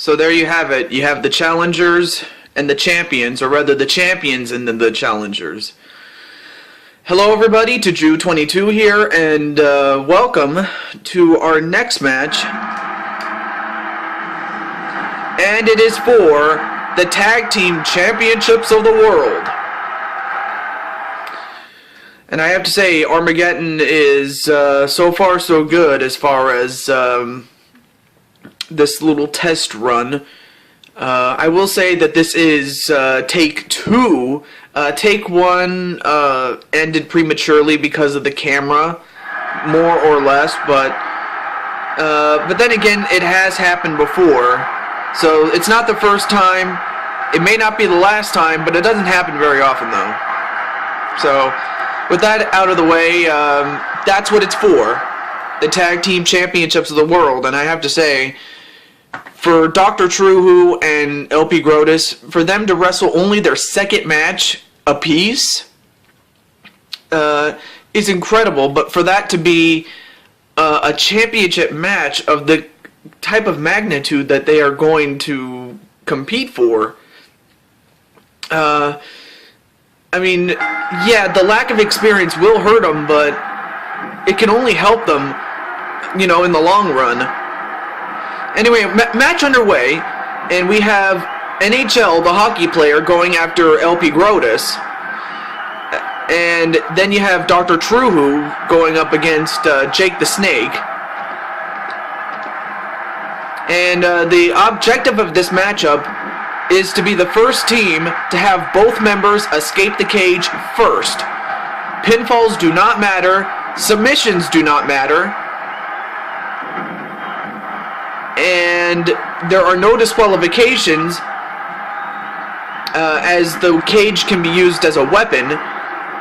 So there you have it. You have the challengers and the champions, or rather the champions and then the challengers. Hello everybody, to Drew22 here, and welcome to our next match. And it is for the Tag Team Championships of the World. And I have to say, Armageddon is so far so good as far as this little test run. I will say that this is take two. Take one ended prematurely because of the camera, more or less, but then again, it has happened before. So it's not the first time. It may not be the last time, but it doesn't happen very often, though. So with that out of the way, that's what it's for. The Tag Team Championships of the World. And I have to say, for Tru Who and LPGrodus, for them to wrestle only their second match apiece is incredible. But for that to be a championship match of the type of magnitude that they are going to compete for, I mean, yeah, the lack of experience will hurt them, but it can only help them, you know, in the long run. Anyway, match underway, and we have NHL, the hockey player, going after LPGrodus, and then you have Tru Who going up against Jake the Snake. And the objective of this matchup is to be the first team to have both members escape the cage first. Pinfalls do not matter. Submissions do not matter. And there are no disqualifications, as the cage can be used as a weapon.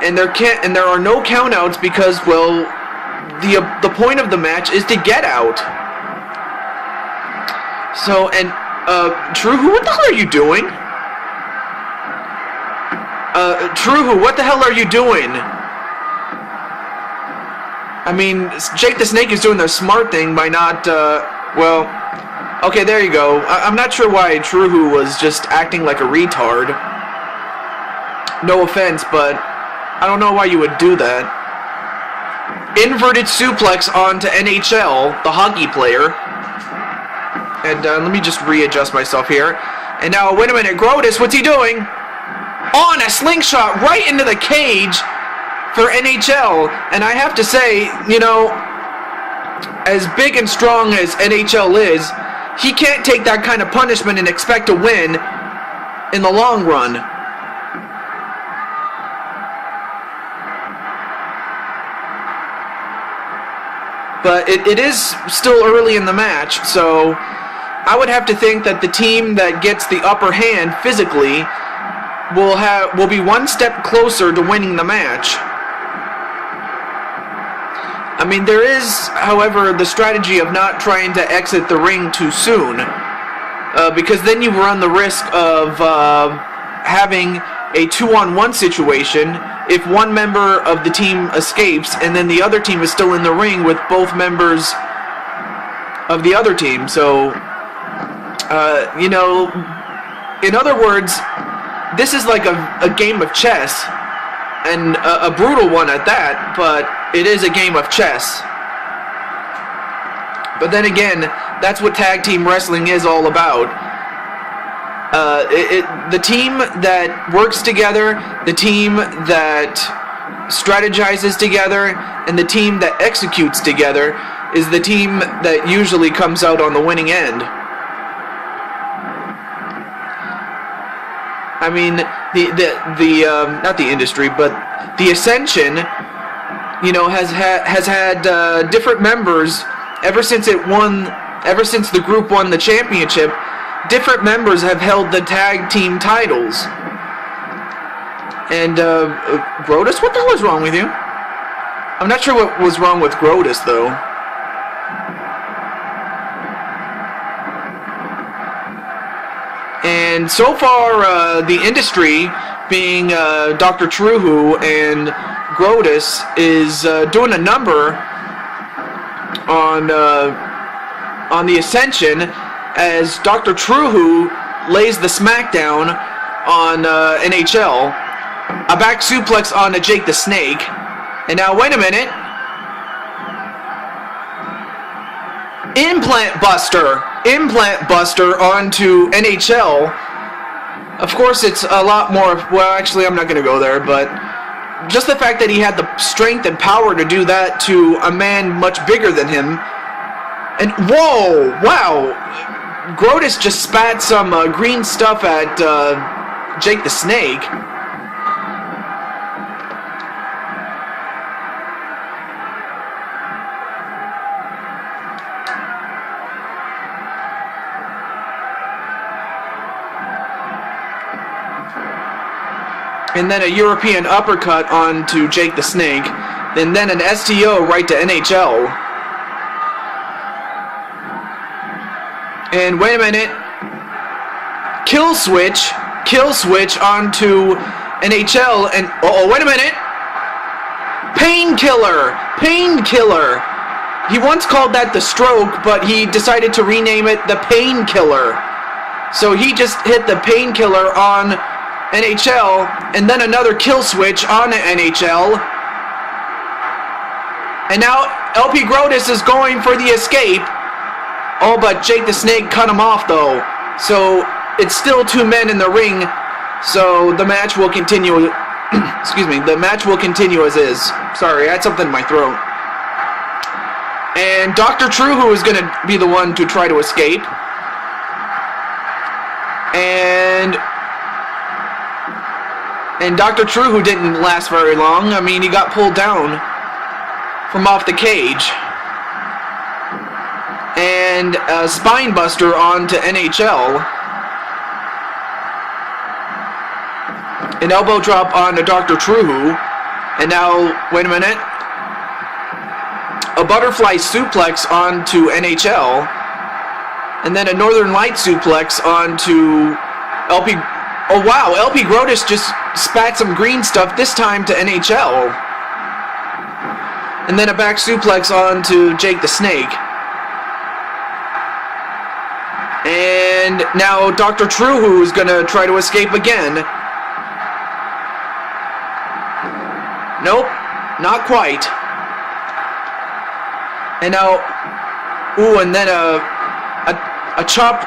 And there are no countouts because, well, the point of the match is to get out. So, and Tru Who, what the hell are you doing? Tru Who, what the hell are you doing? I mean, Jake the Snake is doing the smart thing by not, well, okay, there you go. I'm not sure why Tru Who was just acting like a retard. No offense, but I don't know why you would do that. Inverted suplex onto NHL, the hockey player. And let me just readjust myself here. And now, wait a minute, Grodus, what's he doing? On a slingshot right into the cage for NHL. And I have to say, you know, as big and strong as NHL is, he can't take that kind of punishment and expect to win in the long run. But it is still early in the match, so I would have to think that the team that gets the upper hand physically will be one step closer to winning the match. I mean, there is, however, the strategy of not trying to exit the ring too soon, because then you run the risk of having a 2-on-1 situation if one member of the team escapes and then the other team is still in the ring with both members of the other team. So, you know, in other words, this is like a game of chess, and a brutal one at that, but it is a game of chess. But then again, that's what tag team wrestling is all about. The team that works together, the team that strategizes together, and the team that executes together is the team that usually comes out on the winning end. I mean, not the industry, but the Ascension, you know, has had different members ever since the group won the championship. Different members have held the tag team titles. And Grodus, what the hell is wrong with you? I'm not sure what was wrong with Grodus, though. And so far, the industry, being Tru Who and Grodus, is doing a number on the Ascension, as Dr. Tru Who lays the smackdown on NHL. A back suplex on Jake the Snake. And now, wait a minute. Implant Buster onto NHL. Of course, it's a lot more, well, actually, I'm not going to go there, but just the fact that he had the strength and power to do that to a man much bigger than him. And, whoa, wow. Grodus just spat some green stuff at Jake the Snake. And then a European uppercut onto Jake the Snake. And then an STO right to NHL. And wait a minute. Kill switch onto NHL. And, uh-oh, wait a minute. Painkiller. He once called that the stroke, but he decided to rename it the Painkiller. So he just hit the Painkiller on NHL, and then another kill switch on NHL. And now LPGrodus is going for the escape. Oh, but Jake the Snake cut him off though. So it's still 2 men in the ring. So the match will continue. Excuse me. The match will continue as is. Sorry, I had something in my throat. And Dr. Tru Who is going to be the one to try to escape. And Dr. Tru Who didn't last very long. I mean, he got pulled down from off the cage. And a spine buster onto NHL. An elbow drop onto Dr. Tru Who. And now, wait a minute. A butterfly suplex onto NHL. And then a Northern Light suplex onto LP. Oh wow, LPGrodus just spat some green stuff, this time to NHL. And then a back suplex onto Jake the Snake. And now Dr. Tru Who is going to try to escape again. Nope, not quite. And now, ooh, and then a chop.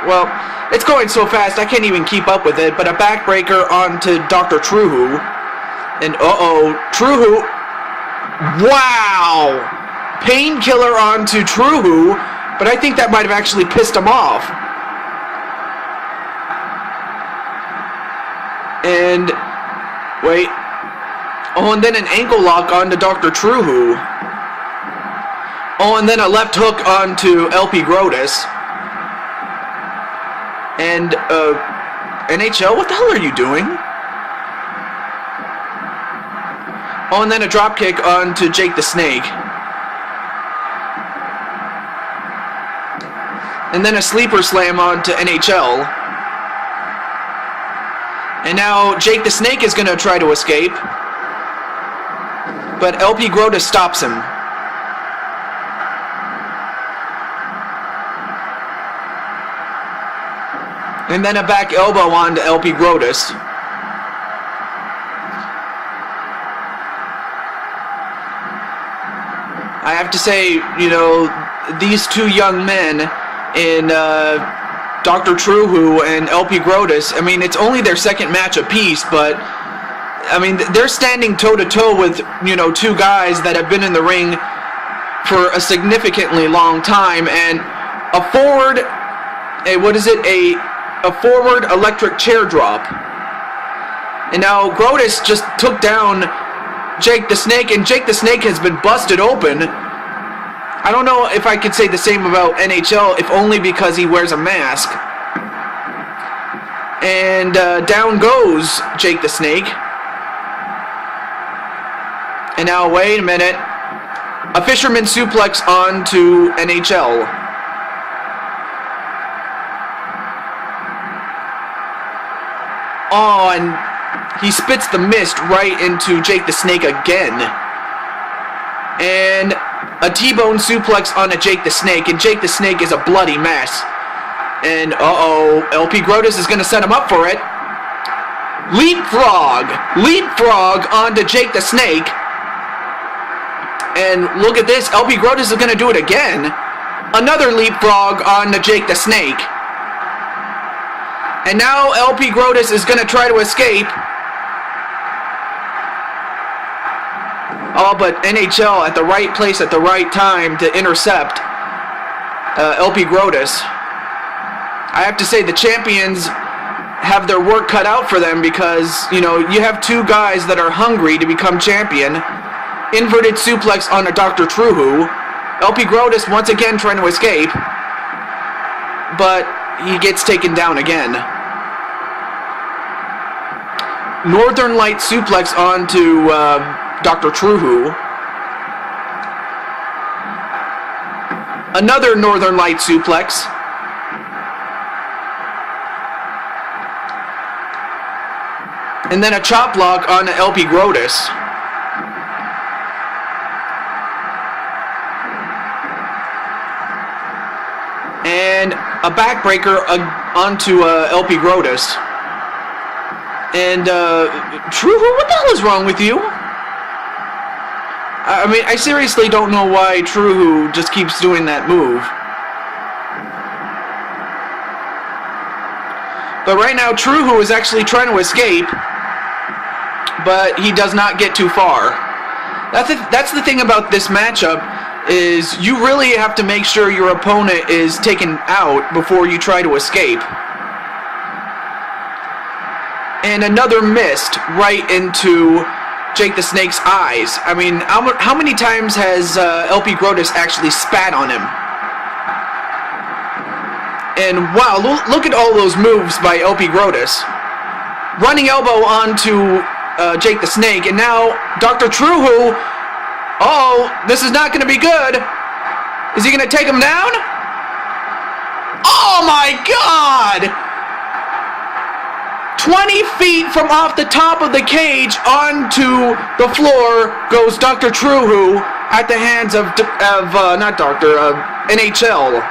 Well, it's going so fast I can't even keep up with it, but a backbreaker onto Dr. Tru Who. And uh-oh, Tru Who. Wow! Painkiller onto Tru Who, but I think that might have actually pissed him off. And, wait. Oh, and then an ankle lock onto Dr. Tru Who. Oh, and then a left hook onto LPGrodus. And, NHL, what the hell are you doing? Oh, and then a dropkick onto Jake the Snake. And then a sleeper slam onto NHL. And now Jake the Snake is going to try to escape. But LPGrodus stops him. And then a back elbow onto LPGrodus. I have to say, you know, these 2 young men in Dr. Tru Who and LPGrodus, I mean, it's only their second match apiece, but I mean, they're standing toe-to-toe with, you know, 2 guys that have been in the ring for a significantly long time, and a forward, a forward electric chair drop. And now Grodus just took down Jake the Snake, and Jake the Snake has been busted open. I don't know if I could say the same about NHL, if only because he wears a mask. And down goes Jake the Snake. And now, wait a minute. A fisherman suplex onto NHL. Oh, and he spits the mist right into Jake the Snake again. And a T-bone suplex onto Jake the Snake, and Jake the Snake is a bloody mess. And, LPGrodus is going to set him up for it. Leapfrog! Leapfrog onto Jake the Snake. And look at this, LPGrodus is going to do it again. Another leapfrog onto Jake the Snake. And now LPGrodus is going to try to escape. Oh, but NHL at the right place at the right time to intercept LPGrodus. I have to say the champions have their work cut out for them because, you know, you have two guys that are hungry to become champion. Inverted suplex on a Dr. Tru Who. LPGrodus once again trying to escape. But he gets taken down again. Northern Light suplex onto Dr. Tru Who. Another Northern Light suplex. And then a chop block on LPGrodus. And a backbreaker onto LPGrodus. And Tru Who, what the hell is wrong with you? I mean, I seriously don't know why Tru Who just keeps doing that move. But right now, Tru Who is actually trying to escape, but he does not get too far. That's the thing about this matchup, is you really have to make sure your opponent is taken out before you try to escape. And another missed right into Jake the Snake's eyes. I mean, how many times has LPGrodus actually spat on him? And wow, look at all those moves by LPGrodus. Running elbow onto Jake the Snake, and now Dr. Tru Who. Oh, this is not going to be good. Is he going to take him down? Oh my God! 20 feet from off the top of the cage onto the floor goes Dr. Tru Who at the hands of NHL.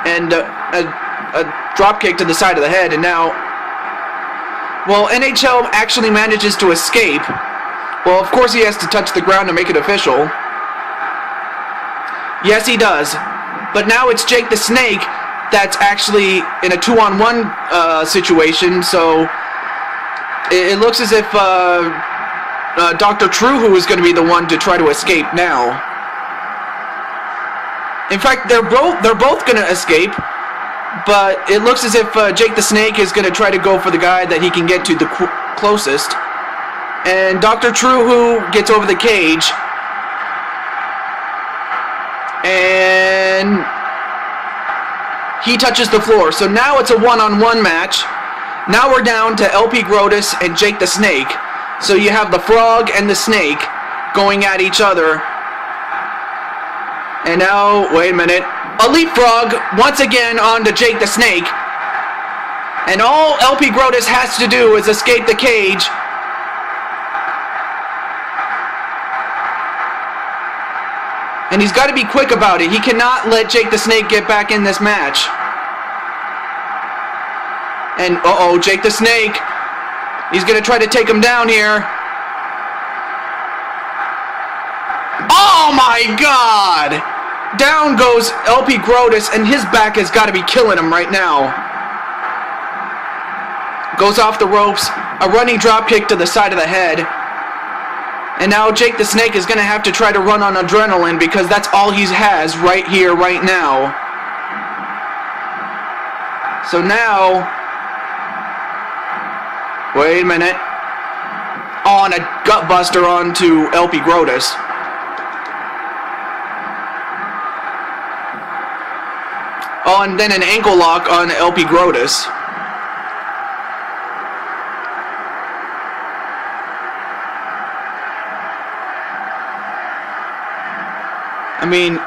And a dropkick to the side of the head, and now, well, NHL actually manages to escape. Well, of course he has to touch the ground to make it official. Yes, he does. But now it's Jake the Snake that's actually in a 2-on-1 situation, so it looks as if Dr. Tru Who is going to be the one to try to escape now. In fact, they're both going to escape, but it looks as if Jake the Snake is going to try to go for the guy that he can get to the closest. And Dr. Tru Who gets over the cage. And he touches the floor. So now it's a 1-on-1 match. Now we're down to LPGrodus and Jake the Snake. So you have the Frog and the Snake going at each other. And now, wait a minute. A leapfrog once again onto Jake the Snake. And all LPGrodus has to do is escape the cage. And he's got to be quick about it. He cannot let Jake the Snake get back in this match. And, Jake the Snake. He's going to try to take him down here. Oh my God! Down goes LPGrodus, and his back has got to be killing him right now. Goes off the ropes. A running drop kick to the side of the head. And now Jake the Snake is going to have to try to run on adrenaline because that's all he has right here, right now. So now, wait a minute. Oh, and a gutbuster onto LPGrodus. Oh, and then an ankle lock on LPGrodus. I mean,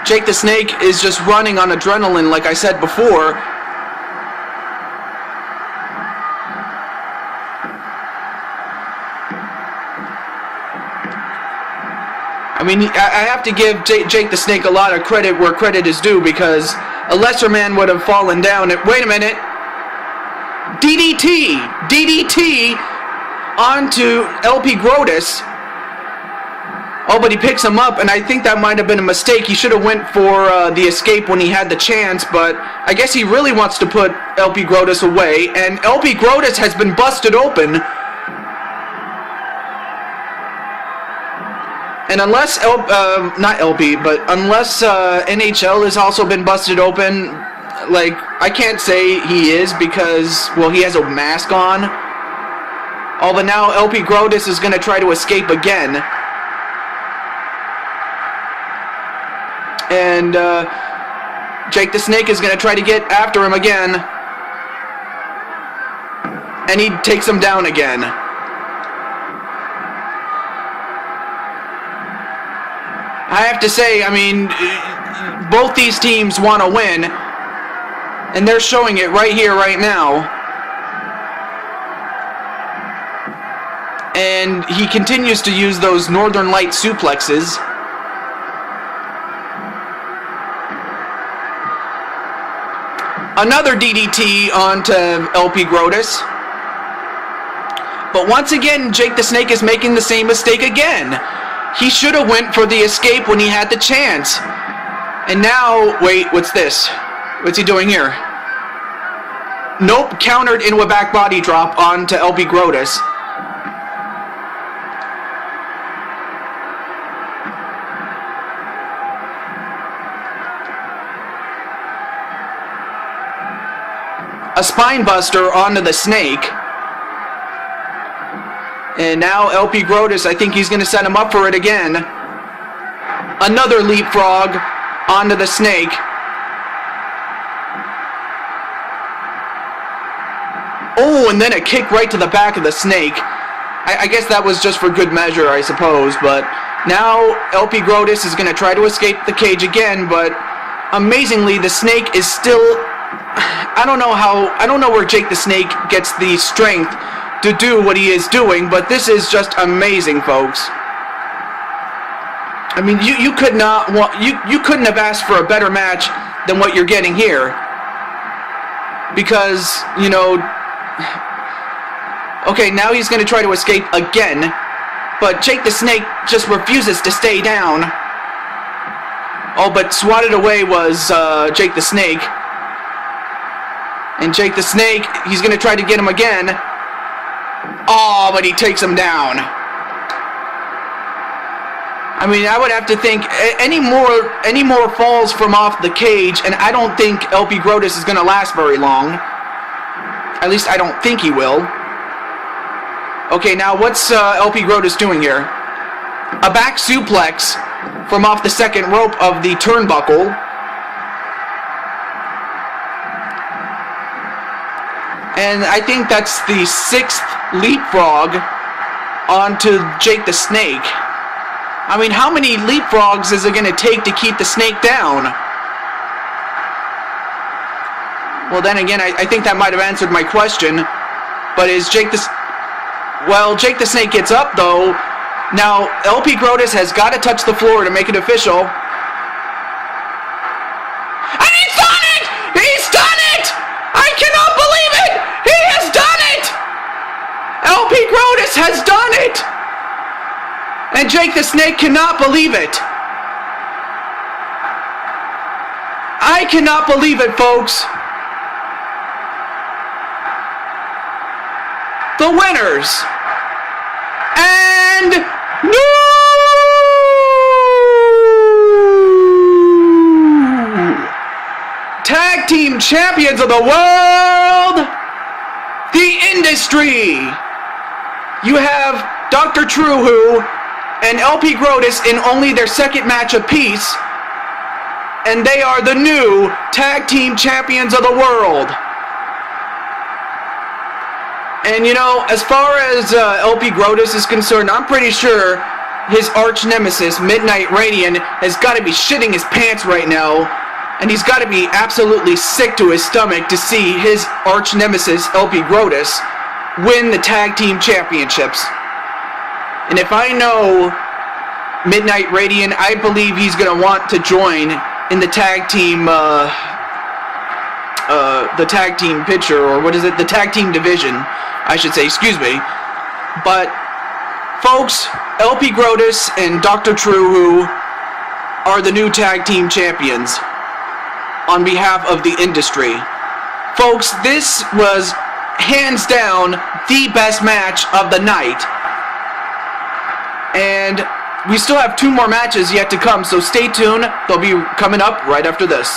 Jake the Snake is just running on adrenaline, like I said before. I mean, I have to give Jake the Snake a lot of credit where credit is due, because a lesser man would have fallen down. Wait a minute. DDT onto LPGrodus. Oh, but he picks him up, and I think that might have been a mistake. He should have went for the escape when he had the chance, but I guess he really wants to put LPGrodus away, and LPGrodus has been busted open. And unless, unless NHL has also been busted open, like, I can't say he is because, well, he has a mask on. Oh, but now LPGrodus is going to try to escape again. And Jake the Snake is going to try to get after him again. And he takes him down again. I have to say, I mean, both these teams want to win. And they're showing it right here, right now. And he continues to use those Northern Light suplexes. Another DDT onto LPGrodus. But once again, Jake the Snake is making the same mistake again. He should have went for the escape when he had the chance. And now, wait, what's this? What's he doing here? Nope, countered into a back body drop onto LPGrodus. A spine buster onto the Snake. And now LPGrodus, I think he's going to set him up for it again. Another leapfrog onto the Snake. Oh, and then a kick right to the back of the Snake. I guess that was just for good measure, I suppose. But now LPGrodus is going to try to escape the cage again. But amazingly, the Snake is still... I don't know where Jake the Snake gets the strength to do what he is doing, but this is just amazing, folks. I mean, you could not want, you couldn't have asked for a better match than what you're getting here. Because, you know, okay, now he's going to try to escape again, but Jake the Snake just refuses to stay down. Oh, but swatted away was Jake the Snake. And Jake the Snake, he's going to try to get him again. Oh, but he takes him down. I mean, I would have to think any more falls from off the cage, and I don't think LPGrodus is going to last very long. At least I don't think he will. Okay, now what's LPGrodus doing here? A back suplex from off the second rope of the turnbuckle. And I think that's the 6th leapfrog onto Jake the Snake. I mean, how many leapfrogs is it going to take to keep the Snake down? Well, then again, I think that might have answered my question. But is Jake the... Well, Jake the Snake gets up, though. Now, LPGrodus has got to touch the floor to make it official. And he's done it! He's done it! I cannot believe it! He has done it! LPGrodus has done it! And Jake the Snake cannot believe it. I cannot believe it, folks. The winners and new tag team champions of the world, the Industry. You have Dr. Tru Who and LPGrodus in only their second match apiece, and they are the new tag team champions of the world. And you know, as far as LPGrodus is concerned, I'm pretty sure his arch nemesis, Midnight Radiant, has got to be shitting his pants right now. And he's got to be absolutely sick to his stomach to see his arch nemesis, LPGrodus, win the tag team championships. And if I know Midnight Radiant, I believe he's going to want to join in the tag team picture, or what is it? The tag team division, I should say, excuse me. But, folks, LPGrodus and Dr. Tru Who are the new tag team champions on behalf of the industry. Folks, this was hands down the best match of the night. And we still have 2 more matches yet to come, so stay tuned. They'll be coming up right after this.